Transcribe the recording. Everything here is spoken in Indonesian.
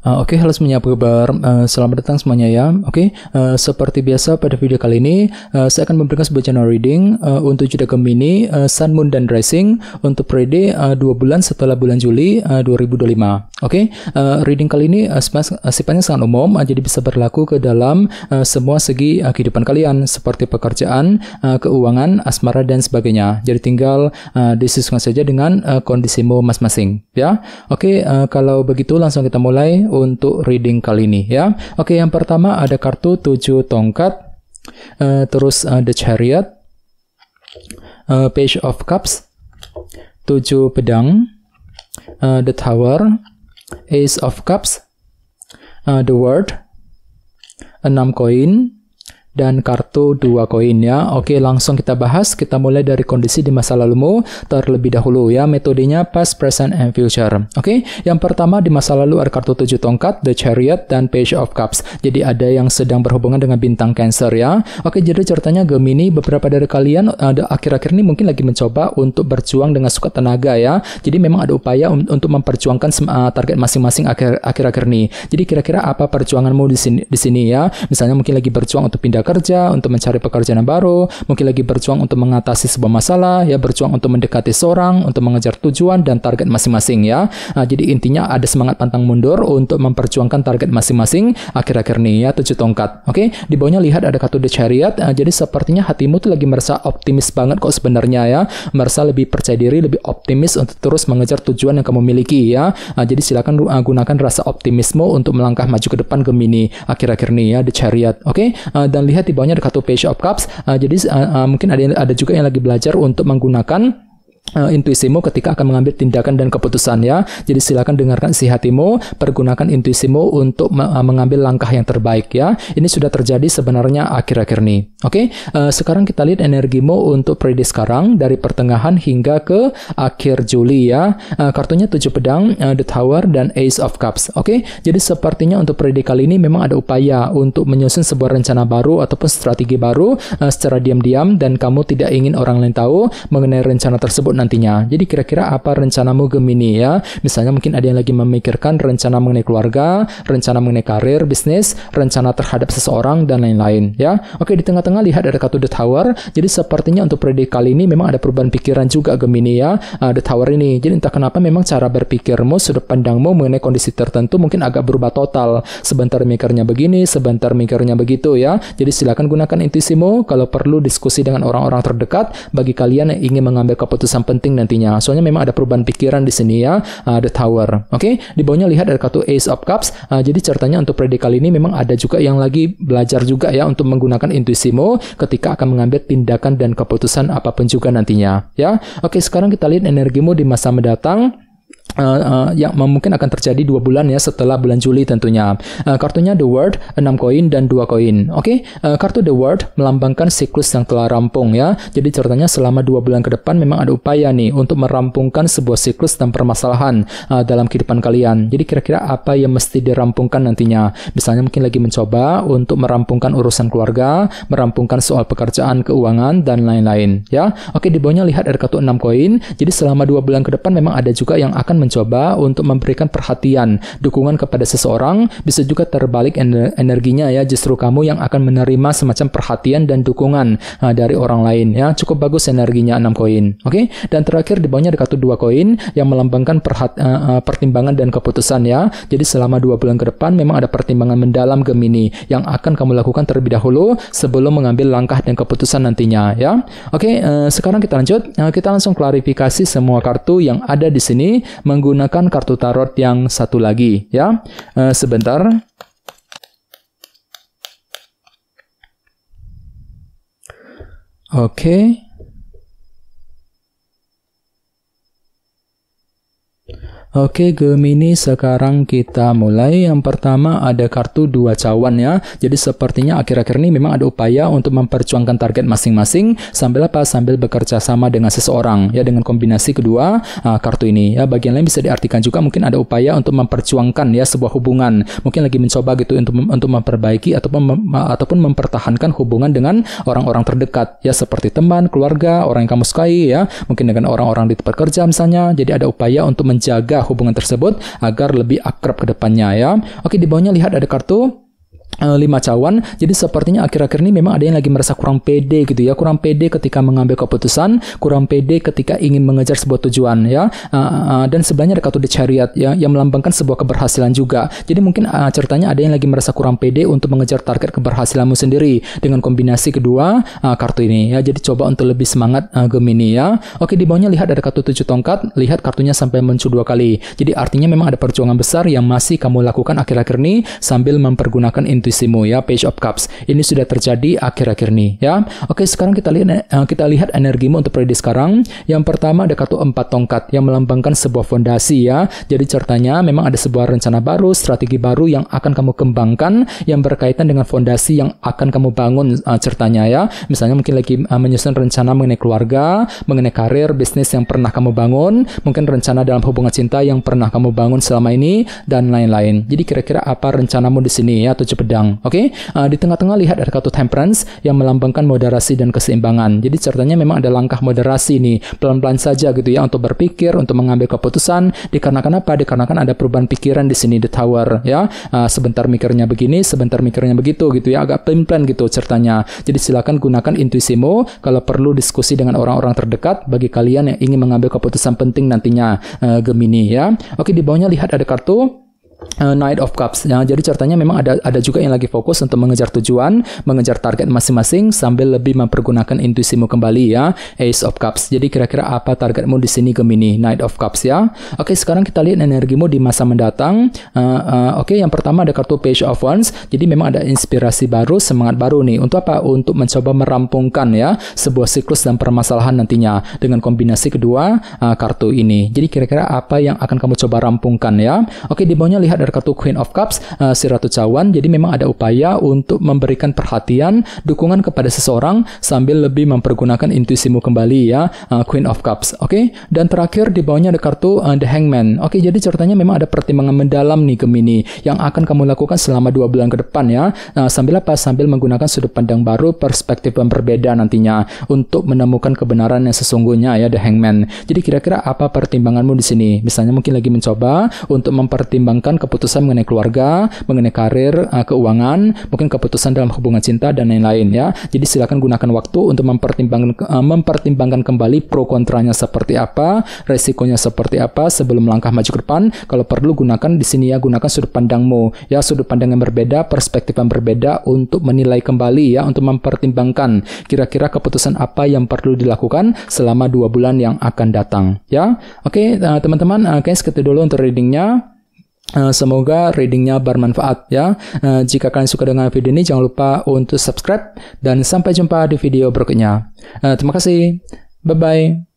Oke, halo semuanya, apa kabar? Selamat datang semuanya ya. Oke, seperti biasa pada video kali ini saya akan memberikan sebuah channel reading untuk zodiak Gemini, Sun, Moon, dan Rising untuk periode 2 bulan setelah bulan Juli 2025. Oke, reading kali ini sifatnya sangat umum, jadi bisa berlaku ke dalam semua segi kehidupan kalian seperti pekerjaan, keuangan, asmara, dan sebagainya. Jadi tinggal disesuaikan saja dengan kondisimu masing-masing ya. Oke, kalau begitu langsung kita mulai untuk reading kali ini ya. Oke, yang pertama ada kartu 7 tongkat, terus The Chariot, Page of Cups, 7 pedang, The Tower, Ace of Cups, The World, 6 koin, dan kartu 2 koin ya. Oke, langsung kita bahas. Kita mulai dari kondisi di masa lalumu terlebih dahulu ya. Metodenya past, present, and future. Oke, yang pertama di masa lalu ada kartu 7 tongkat, The Chariot, dan Page of Cups. Jadi ada yang sedang berhubungan dengan bintang Cancer ya. Oke, jadi ceritanya Gemini, beberapa dari kalian akhir-akhir ini mungkin lagi mencoba untuk berjuang dengan suka tenaga ya. Jadi memang ada upaya untuk memperjuangkan target masing-masing akhir-akhir ini. Jadi kira-kira apa perjuanganmu di sini ya? Misalnya mungkin lagi berjuang untuk pindah kerja, untuk mencari pekerjaan yang baru, mungkin lagi berjuang untuk mengatasi sebuah masalah, ya berjuang untuk mendekati seorang, untuk mengejar tujuan dan target masing-masing ya. Jadi intinya ada semangat pantang mundur untuk memperjuangkan target masing-masing akhir-akhir ini ya, 7 tongkat. Oke, di bawahnya lihat ada kartu The Chariot, jadi sepertinya hatimu tuh lagi merasa optimis banget kok sebenarnya ya, merasa lebih percaya diri, lebih optimis untuk terus mengejar tujuan yang kamu miliki ya. Jadi silakan gunakan rasa optimisme untuk melangkah maju ke depan Gemini akhir-akhir ini ya, The Chariot. Oke, dan lihat di bawahnya ada kartu Page of Cups. Jadi mungkin ada juga yang lagi belajar untuk menggunakan intuisimu ketika akan mengambil tindakan dan keputusan ya. Jadi silakan dengarkan isi hatimu, pergunakan intuisimu untuk mengambil langkah yang terbaik ya. Ini sudah terjadi sebenarnya akhir-akhir ini. Oke, sekarang kita lihat energimu untuk periode sekarang dari pertengahan hingga ke akhir Juli ya. Kartunya 7 pedang, The Tower, dan Ace of Cups. Oke, jadi sepertinya untuk periode kali ini memang ada upaya untuk menyusun sebuah rencana baru ataupun strategi baru secara diam-diam, dan kamu tidak ingin orang lain tahu mengenai rencana tersebut nantinya. Jadi kira-kira apa rencanamu Gemini ya? Misalnya mungkin ada yang lagi memikirkan rencana mengenai keluarga, rencana mengenai karir, bisnis, rencana terhadap seseorang, dan lain-lain ya. Oke, di tengah-tengah lihat ada kartu The Tower. Jadi sepertinya untuk periode kali ini memang ada perubahan pikiran juga Gemini ya. The Tower ini. Jadi entah kenapa memang cara berpikirmu, sudut pandangmu mengenai kondisi tertentu mungkin agak berubah total. Sebentar mikirnya begini, sebentar mikirnya begitu ya. Jadi silakan gunakan intuisimu, kalau perlu diskusi dengan orang-orang terdekat bagi kalian yang ingin mengambil keputusan penting nantinya. Soalnya memang ada perubahan pikiran di sini ya, The Tower. Oke, di bawahnya lihat ada kartu Ace of Cups. Jadi ceritanya untuk periode kali ini memang ada juga yang lagi belajar juga ya untuk menggunakan intuisimu ketika akan mengambil tindakan dan keputusan apapun juga nantinya ya. Oke, sekarang kita lihat energimu di masa mendatang. Yang mungkin akan terjadi 2 bulan ya setelah bulan Juli tentunya. Kartunya The World, 6 koin, dan 2 koin. Oke, kartu The World melambangkan siklus yang telah rampung ya. Jadi ceritanya selama 2 bulan ke depan memang ada upaya nih untuk merampungkan sebuah siklus dan permasalahan dalam kehidupan kalian. Jadi kira-kira apa yang mesti dirampungkan nantinya? Misalnya mungkin lagi mencoba untuk merampungkan urusan keluarga, merampungkan soal pekerjaan, keuangan, dan lain-lain ya. Oke, di bawahnya lihat ada kartu 6 koin. Jadi selama 2 bulan ke depan memang ada juga yang akan mencoba untuk memberikan perhatian, dukungan kepada seseorang. Bisa juga terbalik energinya ya, justru kamu yang akan menerima semacam perhatian dan dukungan dari orang lain ya. Cukup bagus energinya 6 koin. Oke, dan terakhir di bawahnya ada kartu 2 koin yang melambangkan pertimbangan dan keputusan ya. Jadi selama 2 bulan ke depan memang ada pertimbangan mendalam Gemini yang akan kamu lakukan terlebih dahulu sebelum mengambil langkah dan keputusan nantinya ya. Oke, sekarang kita lanjut. Kita langsung klarifikasi semua kartu yang ada di sini menggunakan kartu tarot yang satu lagi ya. Sebentar. Oke. Oke, Gemini, sekarang kita mulai. Yang pertama ada kartu 2 cawan ya. Jadi sepertinya akhir-akhir ini memang ada upaya untuk memperjuangkan target masing-masing sambil bekerja sama dengan seseorang ya, dengan kombinasi kedua kartu ini ya. Bagian lain bisa diartikan juga mungkin ada upaya untuk memperjuangkan ya sebuah hubungan. Mungkin lagi mencoba gitu untuk memperbaiki ataupun mempertahankan hubungan dengan orang-orang terdekat ya, seperti teman, keluarga, orang yang kamu sukai ya. Mungkin dengan orang-orang di tempat kerja misalnya. Jadi ada upaya untuk menjaga menjaga hubungan tersebut agar lebih akrab ke depannya ya. Oke, di bawahnya lihat ada kartu 5 cawan. Jadi sepertinya akhir-akhir ini memang ada yang lagi merasa kurang pede gitu ya, kurang pede ketika mengambil keputusan, kurang pede ketika ingin mengejar sebuah tujuan ya. Dan sebenarnya ada kartu The Chariot ya, yang melambangkan sebuah keberhasilan juga. Jadi mungkin ceritanya ada yang lagi merasa kurang pede untuk mengejar target keberhasilanmu sendiri dengan kombinasi kedua kartu ini ya. Jadi coba untuk lebih semangat Gemini ya. Oke, di bawahnya lihat ada kartu 7 tongkat, lihat kartunya sampai muncul 2 kali. Jadi artinya memang ada perjuangan besar yang masih kamu lakukan akhir-akhir ini sambil mempergunakan intuisimu ya. Page of Cups ini sudah terjadi akhir-akhir ini ya. Oke, sekarang kita lihat energimu untuk periode sekarang. Yang pertama ada kartu 4 tongkat yang melambangkan sebuah fondasi ya. Jadi ceritanya memang ada sebuah rencana baru, strategi baru yang akan kamu kembangkan yang berkaitan dengan fondasi yang akan kamu bangun ceritanya ya. Misalnya mungkin lagi menyusun rencana mengenai keluarga, mengenai karir, bisnis yang pernah kamu bangun, mungkin rencana dalam hubungan cinta yang pernah kamu bangun selama ini dan lain-lain. Jadi kira-kira apa rencanamu di sini ya, 7 pedang. Oke, di tengah-tengah lihat ada kartu Temperance yang melambangkan moderasi dan keseimbangan. Jadi ceritanya memang ada langkah moderasi nih, pelan-pelan saja gitu ya untuk berpikir, untuk mengambil keputusan. Dikarenakan apa? Dikarenakan ada perubahan pikiran di sini, The Tower ya. Sebentar mikirnya begini, sebentar mikirnya begitu gitu ya, agak plan-plan gitu ceritanya. Jadi silakan gunakan intuisimu, kalau perlu diskusi dengan orang-orang terdekat bagi kalian yang ingin mengambil keputusan penting nantinya Gemini ya. Oke, di bawahnya lihat ada kartu Knight of Cups ya. Jadi ceritanya memang ada juga yang lagi fokus untuk mengejar tujuan, mengejar target masing-masing sambil lebih mempergunakan intuisimu kembali ya. Ace of Cups. Jadi kira-kira apa targetmu di sini Gemini? Knight of Cups ya. Oke, sekarang kita lihat energimu di masa mendatang. Oke, yang pertama ada kartu Page of Wands. Jadi memang ada inspirasi baru, semangat baru nih. Untuk apa? Untuk mencoba merampungkan ya sebuah siklus dan permasalahan nantinya dengan kombinasi kedua kartu ini. Jadi kira-kira apa yang akan kamu coba rampungkan ya. Oke, di bawahnya lihat ada kartu Queen of Cups, si Ratu Cawan. Jadi memang ada upaya untuk memberikan perhatian, dukungan kepada seseorang sambil lebih mempergunakan intuisimu kembali ya, Queen of Cups. Oke, dan terakhir di bawahnya ada kartu The Hangman. Oke, jadi ceritanya memang ada pertimbangan mendalam nih Gemini yang akan kamu lakukan selama 2 bulan ke depan ya. Sambil apa? Sambil menggunakan sudut pandang baru, perspektif yang berbeda nantinya untuk menemukan kebenaran yang sesungguhnya ya, The Hangman. Jadi kira-kira apa pertimbanganmu di sini? Misalnya mungkin lagi mencoba untuk mempertimbangkan keputusan mengenai keluarga, mengenai karir, keuangan, mungkin keputusan dalam hubungan cinta dan lain-lain ya. Jadi silakan gunakan waktu untuk mempertimbangkan kembali pro kontranya seperti apa, resikonya seperti apa sebelum melangkah maju ke depan. Kalau perlu gunakan di sini ya, gunakan sudut pandangmu ya, sudut pandang yang berbeda, perspektif yang berbeda untuk menilai kembali ya, untuk mempertimbangkan kira-kira keputusan apa yang perlu dilakukan selama 2 bulan yang akan datang ya. Oke, teman-teman, guys, segitu dulu untuk readingnya. Semoga readingnya bermanfaat ya. Jika kalian suka dengan video ini, jangan lupa untuk subscribe dan sampai jumpa di video berikutnya. Terima kasih. Bye-bye.